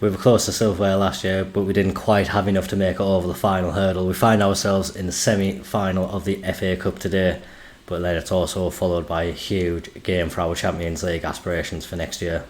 We were close to silverware last year, but we didn't quite have enough to make it over the final hurdle. We find ourselves in the semi-final of the FA Cup today, but then it's also followed by a huge game for our Champions League aspirations for next year.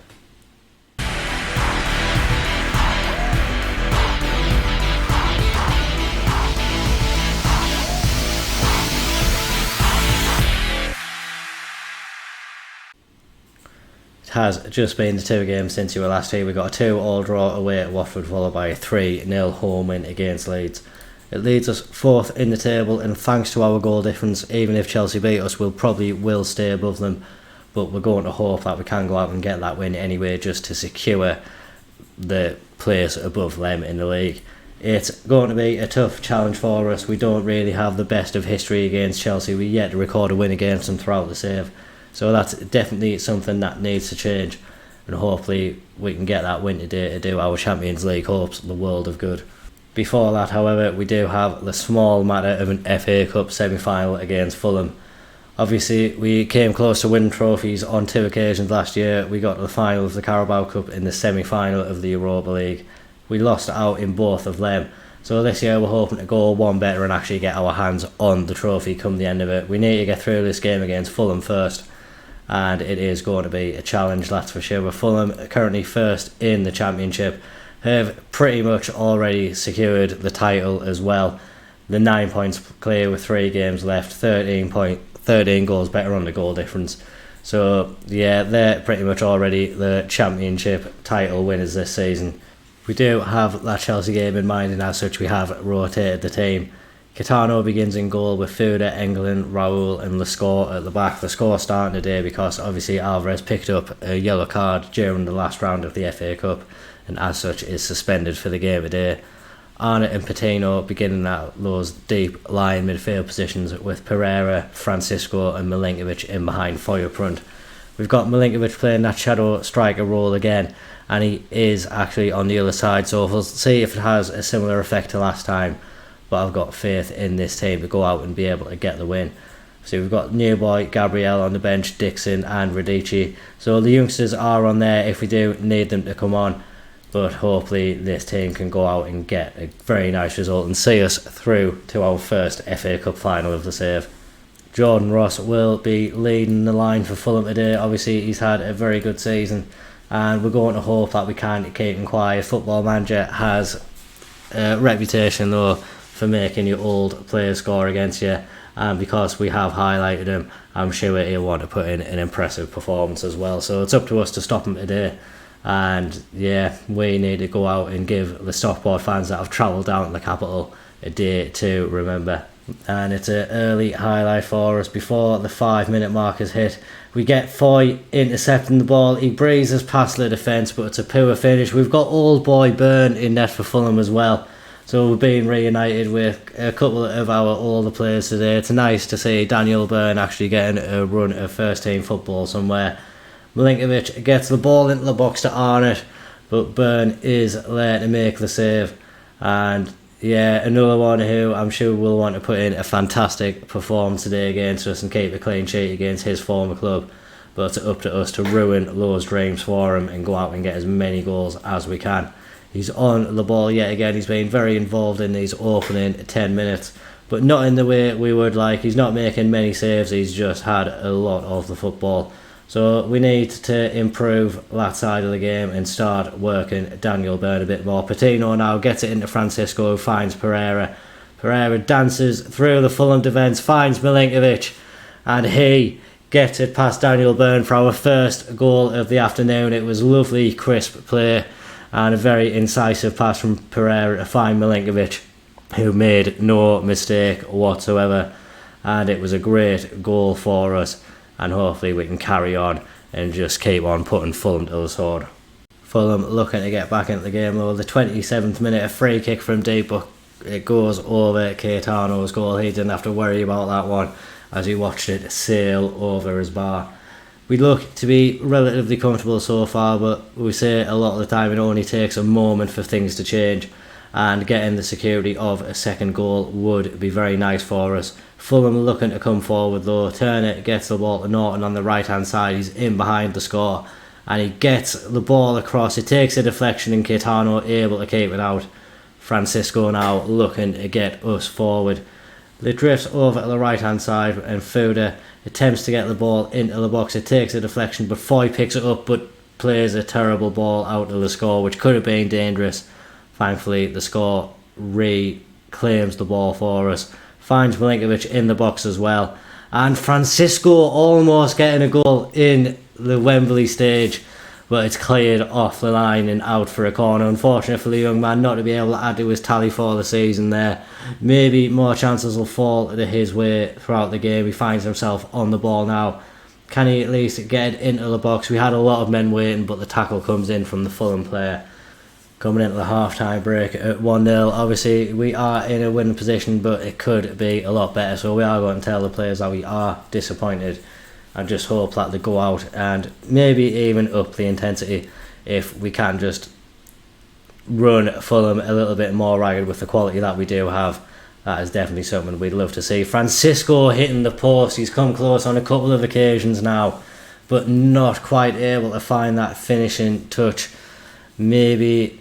Has just been the 2 games since you were last here. We got a 2-2 draw away at Watford, followed by a 3-0 home win against Leeds. It leads us 4th in the table, and thanks to our goal difference, even if Chelsea beat us, we'll probably stay above them, but we're going to hope that we can go out and get that win anyway, just to secure the place above them in the league. It's going to be a tough challenge for us. We don't really have the best of history against Chelsea. We yet to record a win against them throughout the save. So that's definitely something that needs to change, and hopefully we can get that win today to do our Champions League hopes the world of good. Before that, however, we do have the small matter of an FA Cup semi-final against Fulham. Obviously, we came close to winning trophies on 2 occasions last year. We got to the final of the Carabao Cup in the semi-final of the Europa League. We lost out in both of them. So this year we're hoping to go one better and actually get our hands on the trophy come the end of it. We need to get through this game against Fulham first, and it is going to be a challenge, that's for sure. With Fulham currently first in the Championship, have pretty much already secured the title as well. The 9 points clear with 3 games left, 13 goals better on the goal difference. So yeah, they're pretty much already the Championship title winners this season. We do have that Chelsea game in mind, and as such we have rotated the team. Kitano begins in goal with Fuda, England, Raul and Lascore at the back. Lascore starting today because obviously Alvarez picked up a yellow card during the last round of the FA Cup, and as such is suspended for the game today. Arnott and Patino beginning at those deep lying midfield positions with Pereira, Francisco and Milinkovic in behind fire front. We've got Milinkovic playing that shadow striker role again, and he is actually on the other side, so we'll see if it has a similar effect to last time. But I've got faith in this team to go out and be able to get the win. So we've got new boy Gabriel on the bench, Dixon and Radici. So the youngsters are on there if we do need them to come on. But hopefully this team can go out and get a very nice result and see us through to our first FA Cup final of the save. Jordan Ross will be leading the line for Fulham today. Obviously he's had a very good season, and we're going to hope that we can keep him quiet. Football Manager has a reputation though for making your old players score against you, and because we have highlighted him, I'm sure he'll want to put in an impressive performance as well. So it's up to us to stop him today, and yeah, we need to go out and give the Stockport fans that have travelled down to the capital a day to remember. And it's an early highlight for us before the 5-minute mark is hit. We get Foy intercepting the ball. He breezes past the defence, but it's a poor finish. We've got old boy Byrne in net for Fulham as well. So we're being reunited with a couple of our older players today. It's nice to see Daniel Byrne actually getting a run of first team football somewhere. Milinkovic gets the ball into the box to Arnott, but Byrne is there to make the save. And yeah, another one who I'm sure will want to put in a fantastic performance today against us and keep a clean sheet against his former club. But it's up to us to ruin those dreams for him and go out and get as many goals as we can. He's on the ball yet again. He's been very involved in these opening 10 minutes, but not in the way we would like. He's not making many saves. He's just had a lot of the football. So we need to improve that side of the game and start working Daniel Byrne a bit more. Patino now gets it into Francisco, who finds Pereira. Pereira dances through the Fulham defence, finds Milinkovic, and he gets it past Daniel Byrne for our first goal of the afternoon. It was lovely, crisp play and a very incisive pass from Pereira to find Milinkovic, who made no mistake whatsoever, and it was a great goal for us, and hopefully we can carry on and just keep on putting Fulham to the sword. Fulham looking to get back into the game though. The 27th minute, a free kick from deep, but it goes over Caetano's goal. He didn't have to worry about that one as he watched it sail over his bar. We look to be relatively comfortable so far, but we say a lot of the time it only takes a moment for things to change, and getting the security of a second goal would be very nice for us. Fulham looking to come forward though. Turner gets the ball to Norton on the right hand side. He's in behind the score, and he gets the ball across. It takes a deflection and Caetano able to keep it out. Francisco now looking to get us forward. It drifts over to the right hand side and Fuda attempts to get the ball into the box. It takes a deflection but Foy picks it up but plays a terrible ball out of the score, which could have been dangerous. Thankfully the score reclaims the ball for us, finds Milinkovic in the box as well, and Francisco almost getting a goal in the Wembley stage, but it's cleared off the line and out for a corner. Unfortunate for the young man not to be able to add to his tally for the season there. Maybe more chances will fall to his way throughout the game. He finds himself on the ball now. Can he at least get it into the box? We had a lot of men waiting, but the tackle comes in from the Fulham player. Coming into the half-time break at 1-0. Obviously, we are in a winning position, but it could be a lot better. So we are going to tell the players that we are disappointed and just hope that they go out and maybe even up the intensity if we can just run Fulham a little bit more ragged with the quality that we do have. That is definitely something we'd love to see. Francisco hitting the post. He's come close on a couple of occasions now, but not quite able to find that finishing touch. Maybe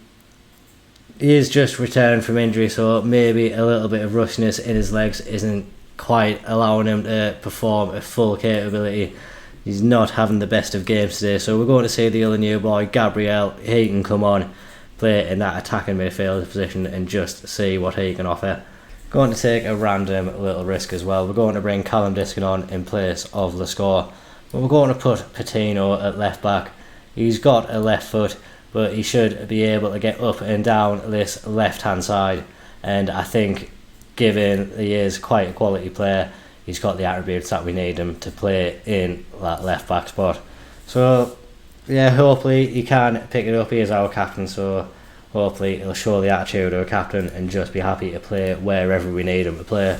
he is just returned from injury, so maybe a little bit of rustiness in his legs isn't quite allowing him to perform at full capability. He's not having the best of games today, so we're going to see the other new boy, Gabriel. He can come on, play in that attacking midfield position and just see what he can offer. Going to take a random little risk as well. We're going to bring Callum Diskin on in place of the score, but we're going to put Patino at left back. He's got a left foot, but he should be able to get up and down this left hand side, and I think given he is quite a quality player, he's got the attributes that we need him to play in that left back spot. So yeah, hopefully he can pick it up. He is our captain, so hopefully he'll show the attitude of a captain and just be happy to play wherever we need him to play.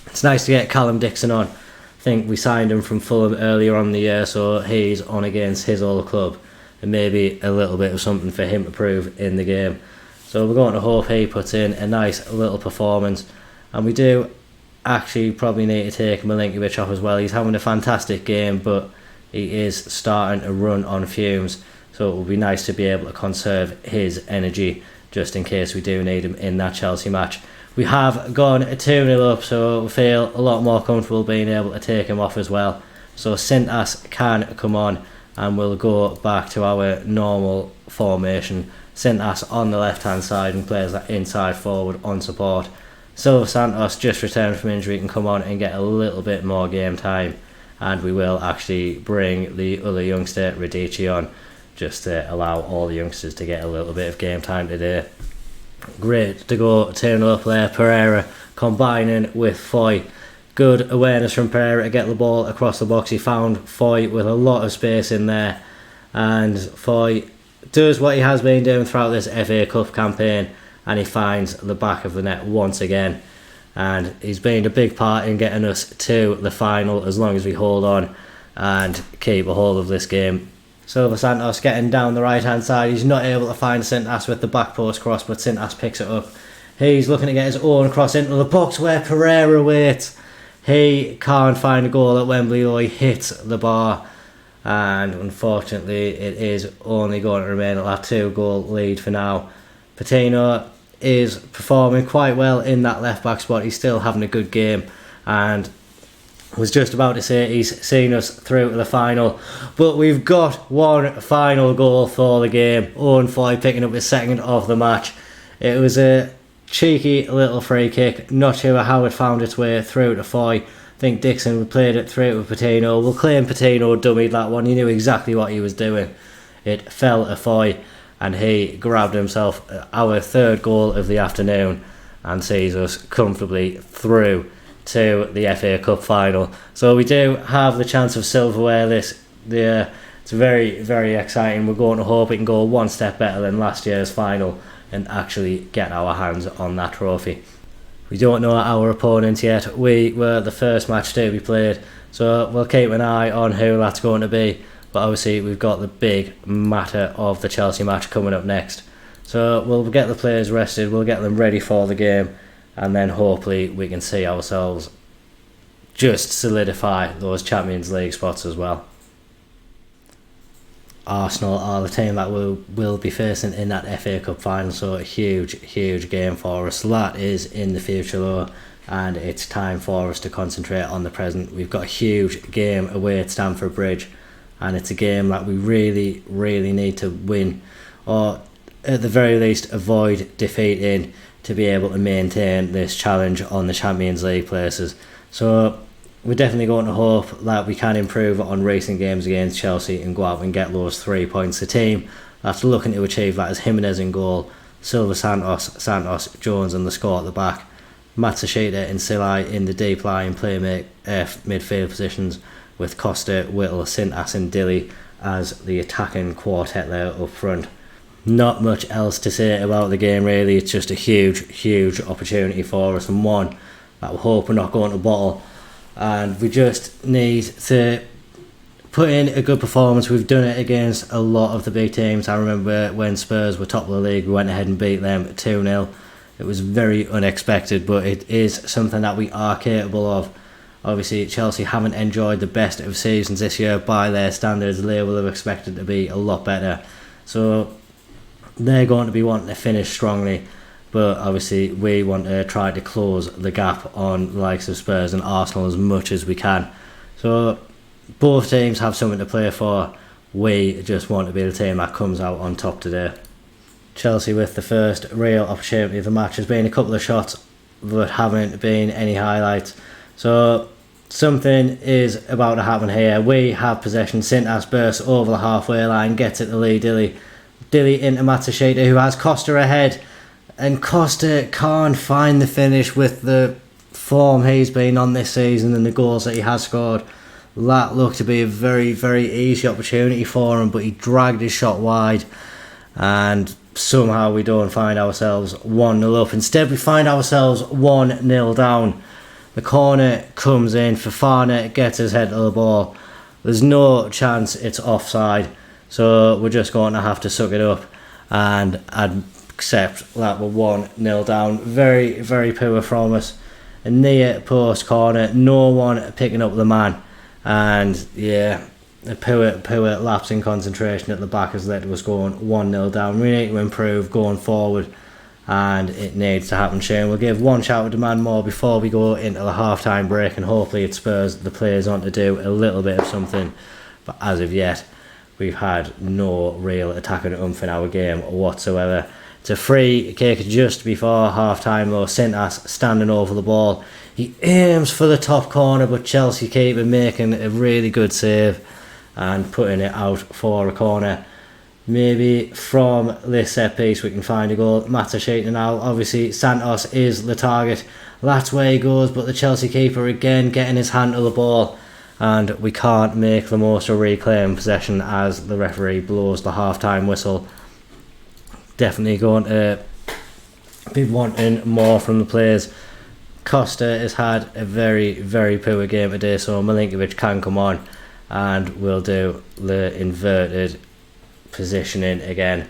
It's nice to get Callum Dixon on. I think we signed him from Fulham earlier on in the year, so he's on against his old club, and maybe a little bit of something for him to prove in the game. So we're going to hope he puts in a nice little performance. And we do actually probably need to take Milinkovic off as well. He's having a fantastic game, but he is starting to run on fumes. So it would be nice to be able to conserve his energy just in case we do need him in that Chelsea match. We have gone 2-0 up, so we feel a lot more comfortable being able to take him off as well. So Sintas can come on and we'll go back to our normal formation. Sintas on the left hand side and plays that inside forward on support. Silva Santos just returned from injury, can come on and get a little bit more game time, and we will actually bring the other youngster Radici on just to allow all the youngsters to get a little bit of game time today. Great to go 2-0 up there. Pereira combining with Foy. Good awareness from Pereira to get the ball across the box. He found Foy with a lot of space in there, and Foy does what he has been doing throughout this FA Cup campaign, and he finds the back of the net once again, and he's been a big part in getting us to the final as long as we hold on and keep a hold of this game. Silva Santos getting down the right hand side. He's not able to find Sintas with the back post cross, but Sintas picks it up. He's looking to get his own cross into the box where Pereira waits. He can't find a goal at Wembley, though. He hits the bar, and unfortunately it is only going to remain at that 2-goal lead for now. Patino is performing quite well in that left back spot. He's still having a good game, and was just about to say he's seen us through to the final, but we've got one final goal for the game. Owen Foy picking up his second of the match. It was a cheeky little free kick, not sure how it found its way through to Foy. I think Dixon played it through to Patino. We'll claim Patino dummied that one. He knew exactly what he was doing. It fell to Foy, and he grabbed himself our third goal of the afternoon and sees us comfortably through to the FA Cup final. So we do have the chance of silverware this year. It's very, very exciting. We're going to hope it can go one step better than last year's final and actually get our hands on that trophy. We don't know our opponents yet. We were the first match to be played, so we'll keep an eye on who that's going to be. But obviously we've got the big matter of the Chelsea match coming up next. So we'll get the players rested, we'll get them ready for the game, and then hopefully we can see ourselves just solidify those Champions League spots as well. Arsenal are the team that will be facing in that FA Cup final, so a huge game for us. So that is in the future though, and it's time for us to concentrate on the present. We've got a huge game away at Stamford Bridge, and it's a game that we really need to win, or at the very least avoid defeat in, to be able to maintain this challenge on the Champions League places. So we're definitely going to hope that we can improve on recent games against Chelsea and go out and get those 3 points. The team that's looking to achieve that is Jimenez in goal, Silva, Santos, Jones and the score at the back, Matsushita and Silai in the deep line midfield positions, with Costa, Whittle, Sintas and Dilly as the attacking quartet there up front. Not much else to say about the game really. It's just a huge opportunity for us, and one that we hope we're not going to bottle. And we just need to put in a good performance. We've done it against a lot of the big teams. I remember when Spurs were top of the league, we went ahead and beat them 2-0. It was very unexpected, but it is something that we are capable of. Obviously, Chelsea haven't enjoyed the best of seasons this year by their standards. They will have expected to be a lot better. So they're going to be wanting to finish strongly. But obviously we want to try to close the gap on the likes of Spurs and Arsenal as much as we can. So both teams have something to play for. We just want to be the team that comes out on top today. Chelsea with the first real opportunity of the match. There's been a couple of shots but haven't been any highlights. So something is about to happen here. We have possession. Sintas bursts over the halfway line, gets it to Lee Dilly. Dilly into Matsushita, who has Costa ahead. And Costa can't find the finish with the form he's been on this season and the goals that he has scored. That looked to be a very easy opportunity for him, but he dragged his shot wide, and somehow we don't find ourselves 1-0 up. Instead we find ourselves 1-0 down. The corner comes in, Fofana gets his head to the ball. There's no chance it's offside, so we're just going to have to suck it up and accept that we're 1-0 down. Very poor from us. A near post corner, no one picking up the man, and yeah, a poor lapse in concentration at the back has led to us going 1-0 down. We need to improve going forward, and it needs to happen soon. We'll give one shout out to Man more before we go into the half-time break, and hopefully it spurs the players on to do a little bit of something. But as of yet, we've had no real attacking oomph in our game whatsoever. It's a free kick just before half-time though. Sintas standing over the ball. He aims for the top corner, but Chelsea keeper making a really good save and putting it out for a corner. Maybe from this set piece we can find a goal. Matsushita now. Obviously Santos is the target. That's where he goes, but the Chelsea keeper again getting his hand to the ball, and we can't make the most of reclaim possession as the referee blows the half-time whistle. Definitely going to be wanting more from the players. Costa has had a very poor game today, so Milinkovic can come on and we'll do the inverted positioning again.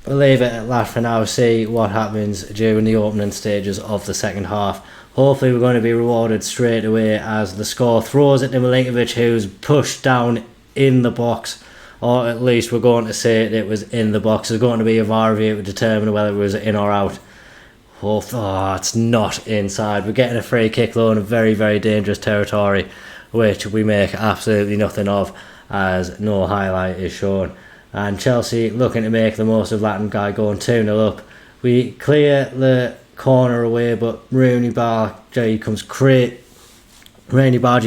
We'll leave it at that for now, see what happens during the opening stages of the second half. Hopefully we're going to be rewarded straight away as the score throws it to Milinkovic, who's pushed down in the box. Or at least we're going to say it was in the box. There's going to be a VAR review to determine whether it was in or out. Oh, it's not inside. We're getting a free kick though in a very dangerous territory, which we make absolutely nothing of as no highlight is shown. And Chelsea looking to make the most of that and guy going 2-0 up. We clear the corner away, but Rooney Bargy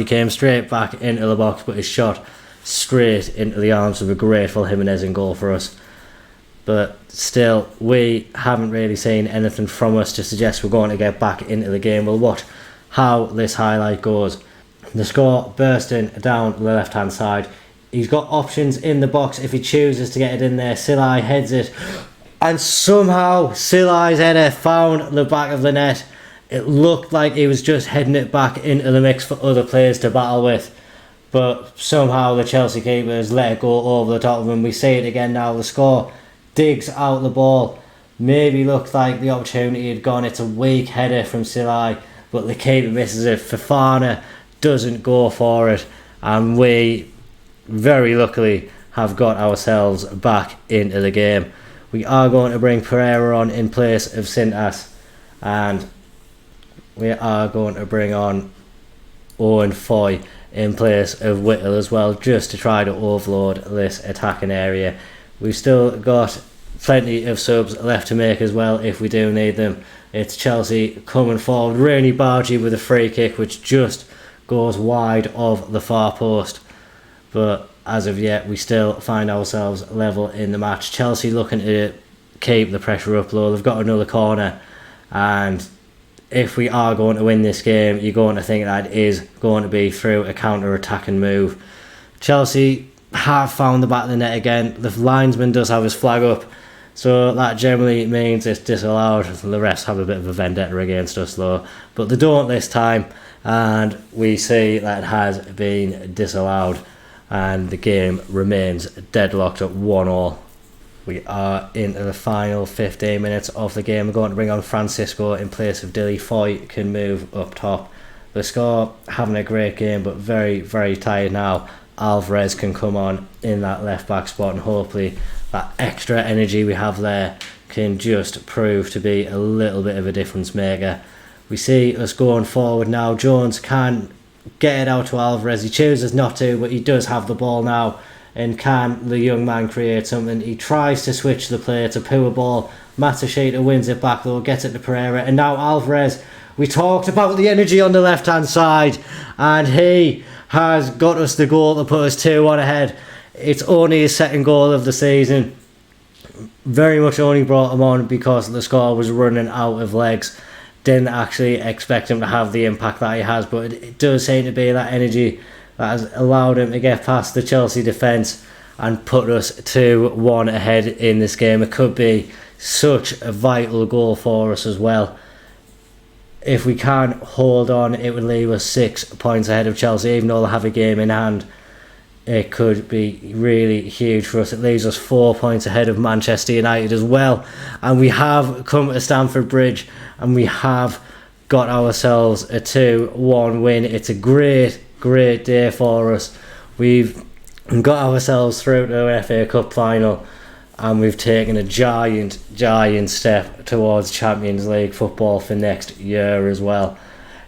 came straight back into the box, but his shot straight into the arms of a grateful Jimenez in goal for us. But still, we haven't really seen anything from us to suggest we're going to get back into the game. We'll watch how this highlight goes. The score bursting down the left hand side. He's got options in the box if he chooses to get it in there. Silai heads it, and somehow Silai's header found the back of the net. It looked like he was just heading it back into the mix for other players to battle with, but somehow the Chelsea keepers let it go over the top of him. We see it again now. The score digs out the ball. Maybe looked like the opportunity had gone. It's a weak header from Silai, but the keeper misses it. Fofana doesn't go for it, and we very luckily have got ourselves back into the game. We are going to bring Pereira on in place of Sintas, and we are going to bring on Owen Foy in place of Whittle as well, just to try to overload this attacking area. We've still got plenty of subs left to make as well if we do need them. It's Chelsea coming forward. Rooney Bargy with a free kick which just goes wide of the far post, but as of yet we still find ourselves level in the match. Chelsea looking to keep the pressure up low. They've got another corner, and if we are going to win this game, you're going to think that is going to be through a counter-attacking move. Chelsea have found the back of the net again. The linesman does have his flag up, so that generally means it's disallowed. The refs have a bit of a vendetta against us though, but they don't this time, and we see that it has been disallowed, and the game remains deadlocked at 1-1. We are into the final 15 minutes of the game. We're going to bring on Francisco in place of Dilly. Foy can move up top. The score having a great game, but very, very tired now. Alvarez can come on in that left back spot, and hopefully that extra energy we have there can just prove to be a little bit of a difference maker. We see us going forward now. Jones can get it out to Alvarez. He chooses not to, but he does have the ball now. And can the young man create something? He tries to switch the play. It's a poor ball. Matsushita wins it back though, gets it to Pereira, and now Alvarez. We talked about the energy on the left hand side, and he has got us the goal to put us 2-1 ahead. It's only his second goal of the season. Very much only brought him on because the score was running out of legs. Didn't actually expect him to have the impact that he has, but it does seem to be that energy that has allowed him to get past the Chelsea defence and put us 2-1 ahead in this game. It could be such a vital goal for us as well. If we can't hold on, it would leave us 6 points ahead of Chelsea, even though they have a game in hand. It could be really huge for us. It leaves us 4 points ahead of Manchester United as well, and we have come to Stamford Bridge and we have got ourselves a 2-1 win. It's a great day for us. We've got ourselves through to an FA Cup final, and we've taken a giant step towards Champions League football for next year as well.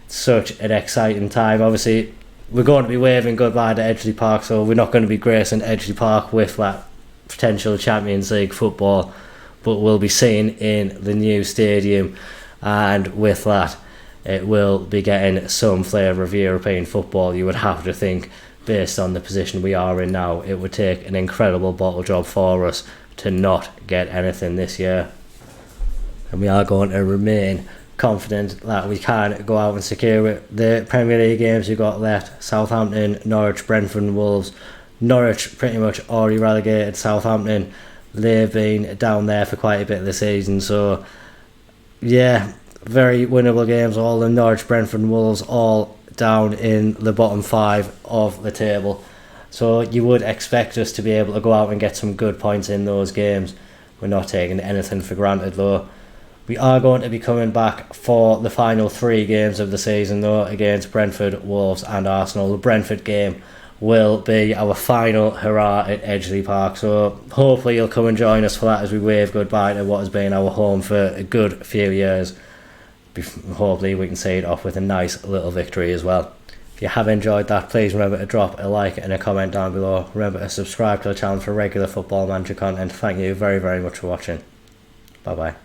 It's such an exciting time. Obviously we're going to be waving goodbye to Edgeley Park, so we're not going to be gracing Edgeley Park with that potential Champions League football, but we'll be seeing in the new stadium, and with that it will be getting some flavour of European football. You would have to think, based on the position we are in now, it would take an incredible bottle job for us to not get anything this year. And we are going to remain confident that we can go out and secure it. The Premier League games we've got left: Southampton, Norwich, Brentford and Wolves. Norwich pretty much already relegated. Southampton, they've been down there for quite a bit of the season, so yeah, very winnable games. All the Norwich, Brentford and Wolves all down in the bottom 5 of the table, so you would expect us to be able to go out and get some good points in those games. We're not taking anything for granted though. We are going to be coming back for the final 3 games of the season though, against Brentford, Wolves and Arsenal. The Brentford game will be our final hurrah at Edgeley Park, so hopefully you'll come and join us for that as we wave goodbye to what has been our home for a good few years. Hopefully we can see it off with a nice little victory as well. If you have enjoyed that, please remember to drop a like and a comment down below. Remember to subscribe to the channel for regular Football Manager content. Thank you very much for watching. Bye bye.